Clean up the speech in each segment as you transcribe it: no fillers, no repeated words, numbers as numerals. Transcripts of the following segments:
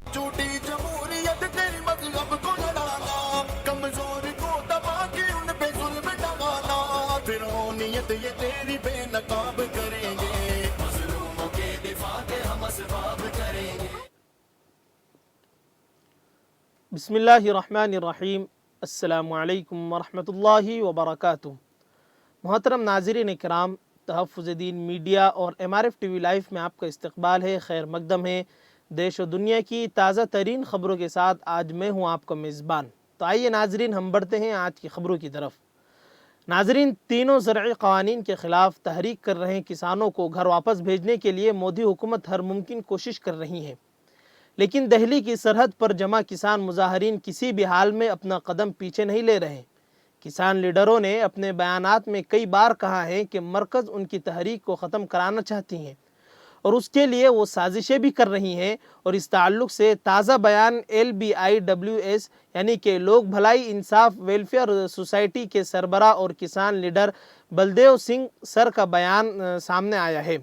झूठी जमहूरियत तेरी मजहब को लड़ाना, कमजोर को दबा के उन पे जुल्म ढाना, फिरौनियत ये तेरी बेनकाब करेंगे, मजलूमों के दिफा के हम असबाब करेंगे। बिस्मिल्लाहिर्रहमानिर्रहीम। अस्सलामु अलैकुम वरहमतुल्लाहि वबरकातुहू। मोहतरम नाज़रीन इकराम, तहफ़्फ़ुज़-ए-दीन मीडिया और MRF TV लाइव में आपका इस्तक़बाल है, खैर मक़दम है। देश और दुनिया की ताज़ा तरीन ख़बरों के साथ आज मैं हूँ आपका मेज़बान। तो आइए नाज़रीन, हम बढ़ते हैं आज की ख़बरों की तरफ। नाज़रीन, तीनों ज़रई क़वानीन के ख़िलाफ़ तहरीक कर रहे किसानों को घर वापस भेजने के लिए मोदी हुकूमत हर मुमकिन कोशिश कर रही है, लेकिन दिल्ली की सरहद पर जमा किसान मुजाहरीन किसी भी हाल में अपना कदम पीछे नहीं ले रहे। किसान लीडरों ने अपने बयानात में कई बार कहा है कि मरकज़ उनकी तहरीक को ख़त्म कराना चाहती हैं और उसके लिए वो साजिशें भी कर रही हैं। और इस ताल्लुक़ से ताज़ा बयान LBIWS यानी कि लोक भलाई इंसाफ वेलफेयर सोसाइटी के सरबराह और किसान लीडर बलदेव सिंह सर का बयान सामने आया है।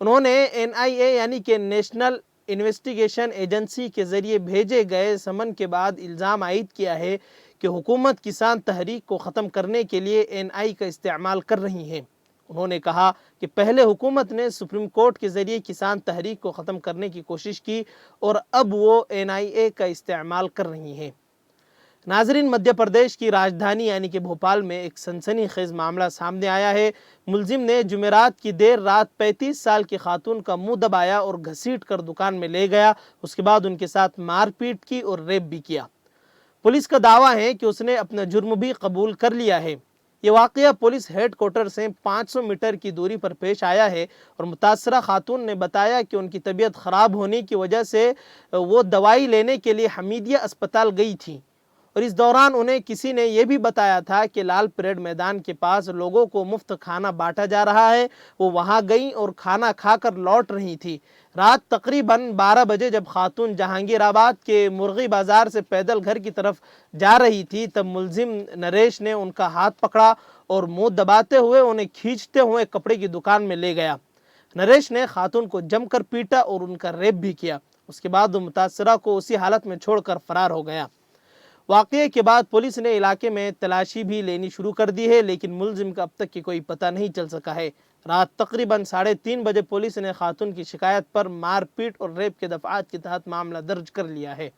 उन्होंने NIA यानी कि नेशनल इन्वेस्टिगेशन एजेंसी के ज़रिए भेजे गए समन के बाद इल्ज़ाम आयद किया है कि हुकूमत किसान तहरीक को ख़त्म करने के लिए NI का इस्तेमाल कर रही है। उन्होंने कहा कि पहले हुकूमत ने सुप्रीम कोर्ट के ज़रिए किसान तहरीक को ख़त्म करने की कोशिश की और अब वो NIA का इस्तेमाल कर रही हैं। नाज़रीन, मध्य प्रदेश की राजधानी यानी कि भोपाल में एक सनसनीखेज़ मामला सामने आया है। मुलजिम ने जुमेरात की देर रात 35 साल की खातून का मुंह दबाया और घसीट कर दुकान में ले गया। उसके बाद उनके साथ मारपीट की और रेप भी किया। पुलिस का दावा है कि उसने अपना जुर्म भी कबूल कर लिया है। ये वाक़या पुलिस हेडक्वार्टर से 500 मीटर की दूरी पर पेश आया है और मुतासरा खातून ने बताया कि उनकी तबीयत ख़राब होने की वजह से वो दवाई लेने के लिए हमीदिया अस्पताल गई थी और इस दौरान उन्हें किसी ने यह भी बताया था कि लाल परेड मैदान के पास लोगों को मुफ्त खाना बांटा जा रहा है। वो वहां गई और खाना खाकर लौट रही थी। रात तकरीबन 12 बजे जब खातून जहांगीराबाद के मुर्गी बाज़ार से पैदल घर की तरफ जा रही थी, तब मुलजिम नरेश ने उनका हाथ पकड़ा और मुंह दबाते हुए उन्हें खींचते हुए कपड़े की दुकान में ले गया। नरेश ने खातून को जमकर पीटा और उनका रेप भी किया। उसके बाद वो मुतासरा को उसी हालत में छोड़कर फरार हो गया। वाक़ये के बाद पुलिस ने इलाके में तलाशी भी लेनी शुरू कर दी है, लेकिन मुलजिम का अब तक की कोई पता नहीं चल सका है। रात तकरीबन 3:30 बजे पुलिस ने खातून की शिकायत पर मारपीट और रेप के दफ़ात के तहत मामला दर्ज कर लिया है।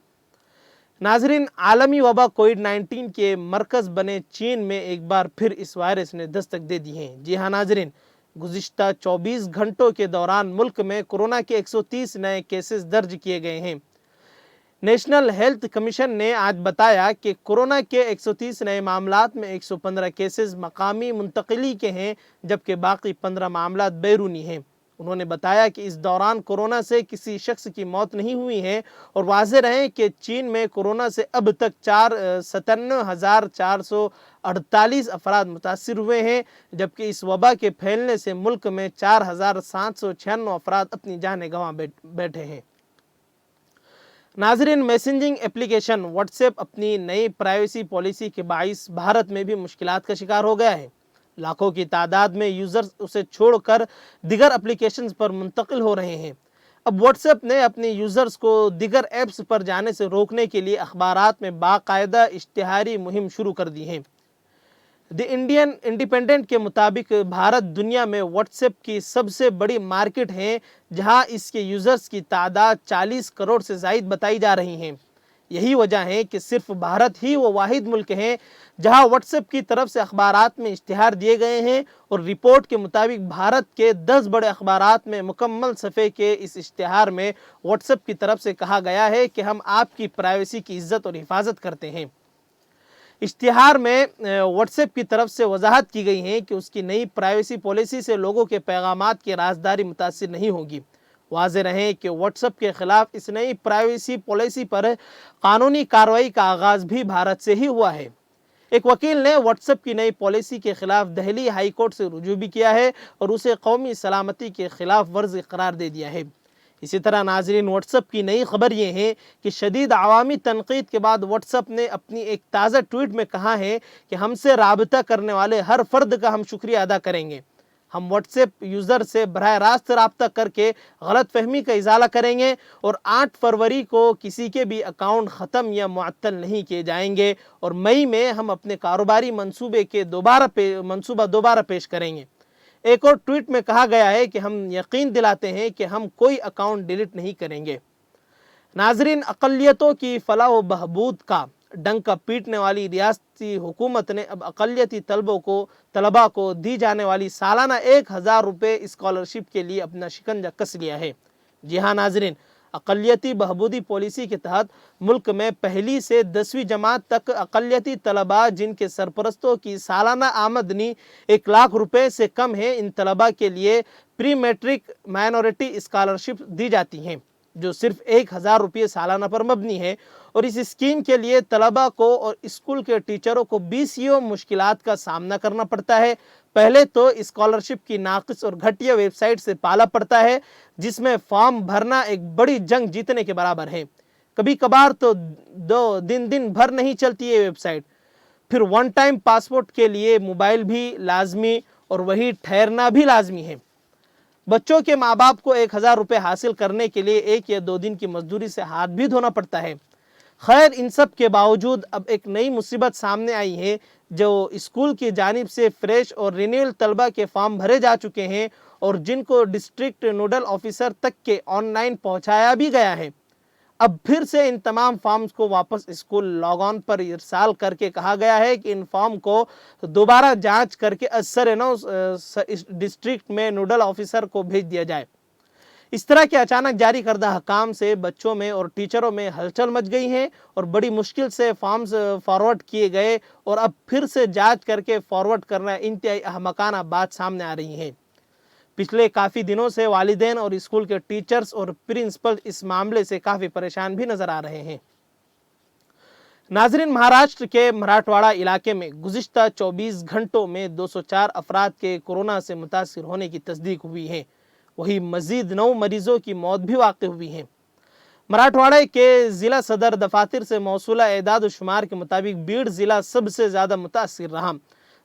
नाजरीन, आलमी वबा कोविड-19 के मरकज़ बने चीन में एक बार फिर इस वायरस ने दस्तक दे दी है। जी हाँ नाजरीन, गुज़िश्ता 24 घंटों के दौरान मुल्क में कोरोना के 130 नए केसेस दर्ज किए गए हैं। नेशनल हेल्थ कमीशन ने आज बताया कि कोरोना के 130 नए मामलात में 115 केसेस मकामी मुंतकिली के हैं, जबकि बाकी 15 मामलात बैरूनी हैं। उन्होंने बताया कि इस दौरान कोरोना से किसी शख्स की मौत नहीं हुई है और वाज़ेह रहे कि चीन में कोरोना से अब तक 57,448 अफराद मुतासिर हुए हैं, जबकि इस वबा के फैलने से मुल्क में 4,796 अफराद अपनी जानें गंवा बैठे हैं। नाजरीन, मैसेजिंग एप्लीकेशन व्हाट्सएप अपनी नई प्राइवेसी पॉलिसी के बाइस भारत में भी मुश्किलात का शिकार हो गया है। लाखों की तादाद में यूज़र्स उसे छोड़कर दिगर एप्लीकेशंस पर मुंतकिल हो रहे हैं। अब व्हाट्सएप ने अपने यूज़र्स को दिगर ऐप्स पर जाने से रोकने के लिए अखबारात में बाकायदा इश्तिहारी मुहिम शुरू कर दी है। द इंडियन इंडिपेंडेंट के मुताबिक भारत दुनिया में व्हाट्सएप की सबसे बड़ी मार्केट है, जहां इसके यूज़र्स की तादाद 40 करोड़ से ज़ायद बताई जा रही हैं। यही वजह है कि सिर्फ भारत ही वो वाहिद मुल्क है जहां व्हाट्सएप की तरफ से अखबारात में इश्तिहार दिए गए हैं और रिपोर्ट के मुताबिक भारत के 10 बड़े अखबारात में मुकम्मल सफ़े के इस इश्तिहार में व्हाट्सएप की तरफ से कहा गया है कि हम आपकी प्राइवेसी की इज़्ज़त और हिफाजत करते हैं। इश्तिहार में व्हाट्सएप की तरफ से वजाहत की गई है कि उसकी नई प्राइवेसी पॉलिसी से लोगों के पैगामात की राजदारी मुतासिर नहीं होगी। वाज़ेह रहे कि व्हाट्सएप के ख़िलाफ़ इस नई प्राइवेसी पॉलिसी पर कानूनी कार्रवाई का आगाज़ भी भारत से ही हुआ है। एक वकील ने व्हाट्सएप की नई पॉलिसी के ख़िलाफ़ दिल्ली हाई कोर्ट से रुजू भी किया है और उसे कौमी सलामती के ख़िलाफ़ वर्ज़ी करार दे दिया है। इसी तरह नाजरीन, व्हाट्सएप की नई खबर ये है कि शदीद अवामी तनकीद के बाद व्हाट्सएप ने अपनी एक ताज़ा ट्वीट में कहा है कि हमसे राबता करने वाले हर फर्द का हम शुक्रिया अदा करेंगे। ہم واٹس ایپ یوزر سے براہ راست رابطہ کر کے غلط فہمی کا ازالہ کریں گے اور 8 فروری کو کسی کے بھی اکاؤنٹ ختم یا معطل نہیں کیے جائیں گے اور مئی میں ہم اپنے کاروباری منصوبے کے منصوبہ دوبارہ پیش کریں گے۔ ایک اور ٹویٹ میں کہا گیا ہے کہ ہم یقین دلاتے ہیں کہ ہم کوئی اکاؤنٹ ڈیلیٹ نہیں کریں گے۔ ناظرین، اقلیتوں کی فلاح و بہبود کا ڈنکا پیٹنے والی ریاستی حکومت نے اب اقلیتی طلباء کو دی جانے والی سالانہ 1000 روپے اسکالرشپ کے لیے اپنا شکنجہ کس لیا ہے۔ جی ہاں ناظرین، اقلیتی بہبودی پالیسی کے تحت ملک میں 1 سے 10ویں جماعت تک اقلیتی طلباء جن کے سرپرستوں کی سالانہ آمدنی 1 لاکھ روپے سے کم ہے، ان طلباء کے لیے پری میٹرک مائنورٹی اسکالرشپ دی جاتی ہیں جو صرف 1000 روپے سالانہ پر مبنی ہے، اور اس اسکیم کے لیے طلباء کو اور اسکول کے ٹیچروں کو 20 مشکلات کا سامنا کرنا پڑتا ہے۔ پہلے تو اسکالرشپ کی ناقص اور گھٹیا ویب سائٹ سے پالا پڑتا ہے، جس میں فارم بھرنا ایک بڑی جنگ جیتنے کے برابر ہے۔ کبھی کبھار تو دن بھر نہیں چلتی ہے ویب سائٹ۔ پھر 1 ٹائم پاسپورٹ کے لیے موبائل بھی لازمی اور وہی ٹھہرنا بھی لازمی ہے۔ بچوں کے ماں باپ کو 1000 روپے حاصل کرنے کے لیے 1 یا 2 دن کی مزدوری سے ہاتھ بھی دھونا پڑتا ہے۔ خیر، ان سب کے باوجود اب ایک نئی مصیبت سامنے آئی ہے جو اسکول کی جانب سے فریش اور رینیول طلبہ کے فارم بھرے جا چکے ہیں اور جن کو ڈسٹرکٹ نوڈل آفیسر تک کے آن لائن پہنچایا بھی گیا ہے۔ اب پھر سے ان تمام فارمز کو واپس اسکول لاگ آن پر ارسال کر کے کہا گیا ہے کہ ان فارم کو دوبارہ جانچ کر کے اثر-نو ڈسٹرکٹ میں نوڈل آفیسر کو بھیج دیا جائے۔ اس طرح کے اچانک جاری کردہ احکام سے بچوں میں اور ٹیچروں میں ہلچل مچ گئی ہے اور بڑی مشکل سے فارمز فارورڈ کیے گئے اور اب پھر سے جانچ کر کے فارورڈ کرنا انتہائی احمقانہ بات سامنے آ رہی ہے۔ پچھلے کافی دنوں سے والدین اور اسکول کے ٹیچرز اور پرنسپل اس معاملے سے کافی پریشان بھی نظر آ رہے ہیں۔ ناظرین، مہاراشٹر کے مراٹھواڑہ علاقے میں گزشتہ 24 گھنٹوں میں 204 افراد کے کورونا سے متاثر ہونے کی تصدیق ہوئی ہے، وہی مزید 9 مریضوں کی موت بھی واقع ہوئی ہے۔ مراٹھواڑہ کے ضلع صدر دفاتر سے موصولہ اعداد و شمار کے مطابق بیڑ ضلع سب سے زیادہ متاثر رہا،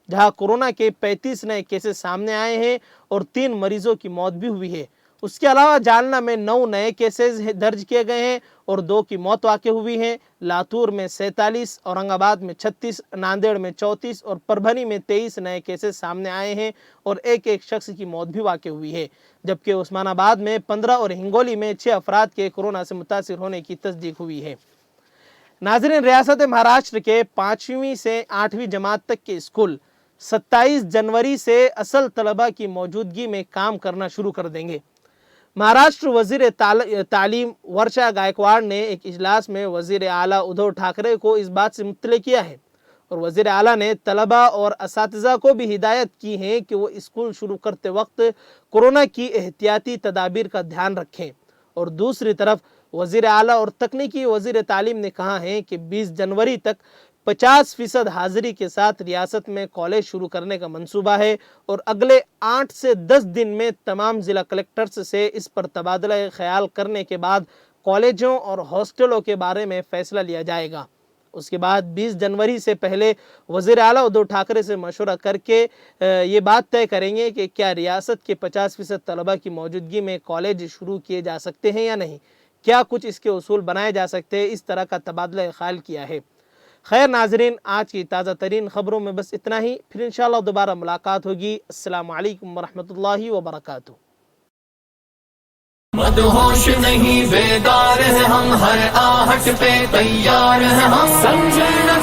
جہاں کورونا کے 35 نئے کیسز سامنے آئے ہیں اور 3 مریضوں کی موت بھی ہوئی ہے۔ اس کے علاوہ جالنہ میں 9 نئے کیسز درج کیے گئے ہیں اور 2 کی موت واقع ہوئی ہے۔ لاتور میں 47، اورنگ آباد میں 36، ناندیڑ میں 34 اور پربھنی میں 23 نئے کیسز سامنے آئے ہیں اور ایک شخص کی موت بھی واقع ہوئی ہے، جبکہ عثمان آباد میں 15 اور ہنگولی میں 6 افراد کے کورونا سے متاثر ہونے کی تصدیق ہوئی ہے۔ ناظرین، ریاست مہاراشٹر کے 5ویں سے 8ویں جماعت تک کے اسکول 27 جنوری سے اصل طلبہ کی موجودگی میں کام کرنا شروع کر دیں گے۔ مہاراشٹر وزیر تعلیم ورشا گائیکواڑ نے ایک اجلاس میں وزیر اعلیٰ ادھو ٹھاکرے کو اس بات سے مطلع کیا ہے اور وزیر اعلیٰ نے طلبہ اور اساتذہ کو بھی ہدایت کی ہے کہ وہ اسکول شروع کرتے وقت کورونا کی احتیاطی تدابیر کا دھیان رکھیں، اور دوسری طرف وزیر اعلیٰ اور تکنیکی وزیر تعلیم نے کہا ہے کہ 20 جنوری تک 50% حاضری کے ساتھ ریاست میں کالج شروع کرنے کا منصوبہ ہے اور اگلے 8 سے 10 دن میں تمام ضلع کلکٹرز سے اس پر تبادلہ خیال کرنے کے بعد کالجوں اور ہاسٹلوں کے بارے میں فیصلہ لیا جائے گا۔ اس کے بعد 20 جنوری سے پہلے وزیر اعلیٰ ادھو ٹھاکرے سے مشورہ کر کے یہ بات طے کریں گے کہ کیا ریاست کے 50% طلبہ کی موجودگی میں کالج شروع کیے جا سکتے ہیں یا نہیں، کیا کچھ اس کے اصول بنائے جا سکتے ہیں۔ اس طرح کا تبادلہ خیال کیا ہے۔ خیر ناظرین، آج کی تازہ ترین خبروں میں بس اتنا ہی، پھر انشاءاللہ دوبارہ ملاقات ہوگی۔ السلام علیکم ورحمۃ اللہ وبرکاتہ۔ مدہوش نہیں بیدار ہیں ہم، ہر آہٹ پہ تیار ہیں ہم، سمجھنا